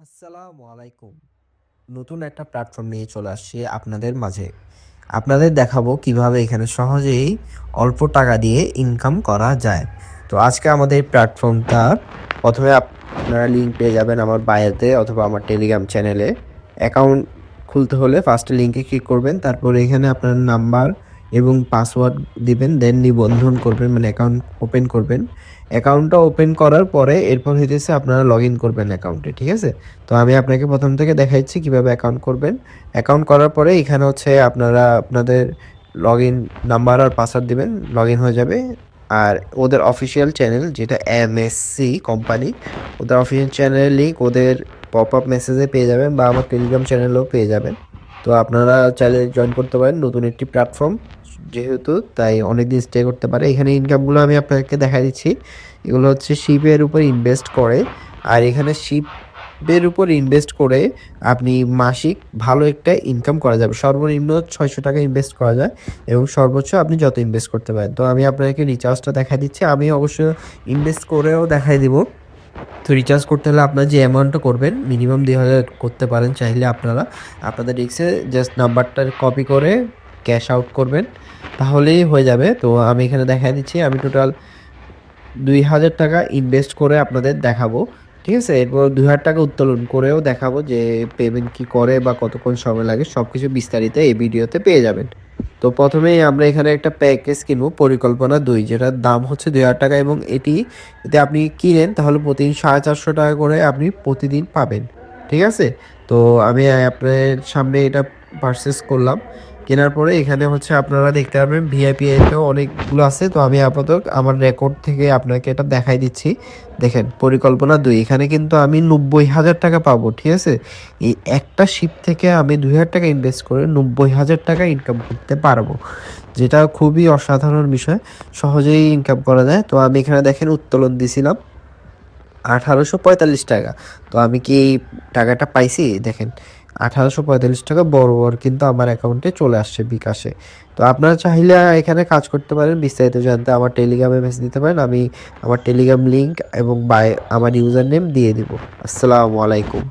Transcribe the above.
আসসালামু আলাইকুম। নতুন একটা প্ল্যাটফর্ম নিয়ে চলে আসছি আপনাদের মাঝে। আপনাদের দেখাবো কিভাবে এখানে সহজেই অল্প টাকা দিয়ে ইনকাম করা যায়। তো আজকে আমাদের এই প্ল্যাটফর্মটা ১ম এ আপনারা লিংক পেয়ে যাবেন আমার বায়োতে অথবা আমার টেলিগ্রাম চ্যানেলে। অ্যাকাউন্ট খুলতে হলে ফার্স্টে লিংকে ক্লিক করবেন। তারপরে এখানে আপনার নাম্বার এবং পাসওয়ার্ড দিবেন। দেন নিবন্ধন করবেন মানে অ্যাকাউন্ট ওপেন করবেন। অ্যাকাউন্টটা ওপেন করার পরে এরপর হইতেছে আপনারা লগইন করবেন অ্যাকাউন্টে। ঠিক আছে? তো আমি আপনাকে ১ম থেকে দেখাচ্ছি কিভাবে অ্যাকাউন্ট করবেন। অ্যাকাউন্ট করার পরে এখানে হচ্ছে আপনারা আপনাদের লগইন নাম্বার আর পাসওয়ার্ড দিবেন, লগইন হয়ে যাবে। আর ওদের অফিসিয়াল চ্যানেল যেটা এমএসসি কোম্পানি, ওদের অফিসিয়াল চ্যানেলের লিঙ্ক ওদের পপআপ মেসেজে পেয়ে যাবেন বা আমার টেলিগ্রাম চ্যানেলেও পেয়ে যাবেন। তো আপনারা চাইলে জয়েন করতে পারেন, নতুন একটি প্ল্যাটফর্ম যেহেতু তাই অনেকদিন স্টে করতে পারে। এখানে ইনকামগুলো আমি আপনাকে দেখা দিচ্ছি। এগুলো হচ্ছে শিপের উপর ইনভেস্ট করে, আর এখানে শিপের উপর ইনভেস্ট করে আপনি মাসিক ভালো একটা ইনকাম করা যাবে। সর্বনিম্ন ৬০০ টাকা ইনভেস্ট করা যায় এবং সর্বোচ্চ আপনি যত ইনভেস্ট করতে পারেন। তো আমি আপনাকে রিচার্জটা দেখাই দিচ্ছি। আমি অবশ্য ইনভেস্ট করেও দেখাই দিব। তো রিচার্জ করতে হলে আপনার যে অ্যামাউন্টটা করবেন মিনিমাম ২,০০০ করতে পারেন চাইলে আপনারা। আপনাদের রিক্সে জাস্ট নাম্বারটা কপি করে ক্যাশ আউট করবেন, তাহলেই হয়ে যাবে। তো আমি এখানে দেখায় দিচ্ছি আমি টোটাল ২,০০০ টাকা ইনভেস্ট করে আপনাদের দেখাবো। ঠিক আছে? এরপর ২,০০০ টাকা উত্তোলন করেও দেখাবো যে পেমেন্ট কি করে বা কতক্ষণ সময় লাগে সবকিছু বিস্তারিত এই ভিডিওতে পেয়ে যাবেন। তো ১ম এই আমরা এখানে একটা প্যাকেজ কিনবো পরিকল্পনা ২, যেটার দাম হচ্ছে ৳২,০০০ এবং এটি যদি আপনি কিনেন তাহলে প্রতিদিন ৳৪৫০ করে আপনি প্রতিদিন পাবেন। ঠিক আছে? তো আমি আপনার সামনে এটা পারচেজ করলাম। কেনার পরে এখানে হচ্ছে আপনারা দেখতে পারবেন ভিআইপি এতেও অনেকগুলো আছে। তো আমি আপাতত আমার রেকর্ড থেকে আপনাকে এটা দেখাই দিচ্ছি। দেখেন পরিকল্পনা ২ এখানে কিন্তু আমি ৳৯০,০০০ পাবো। ঠিক আছে? এই একটা শিপ থেকে আমি ৳২,০০০ ইনভেস্ট করে ৳৯০,০০০ ইনকাম করতে পারবো। যেটা খুবই অসাধারণ বিষয়। সহজেই ইনকাম করা যায়। তো আমি এখানে দেখেন উত্তোলন দিছিলাম ৳১,৮৪৫। তো আমি কি এই টাকাটা পাইছি? দেখেন ৳১,৮৪৫ বরাবর কিন্তু আমার অ্যাকাউন্টে চলে আসছে বিকাশে। তো আপনারা চাইলে এখানে কাজ করতে পারেন। বিস্তারিত জানতে আমার টেলিগ্রামে মেসেজ দিতে পারেন। আমি আমার টেলিগ্রাম লিংক এবং আমার ইউজার নেম দিয়ে দিব। আসসালামু আলাইকুম।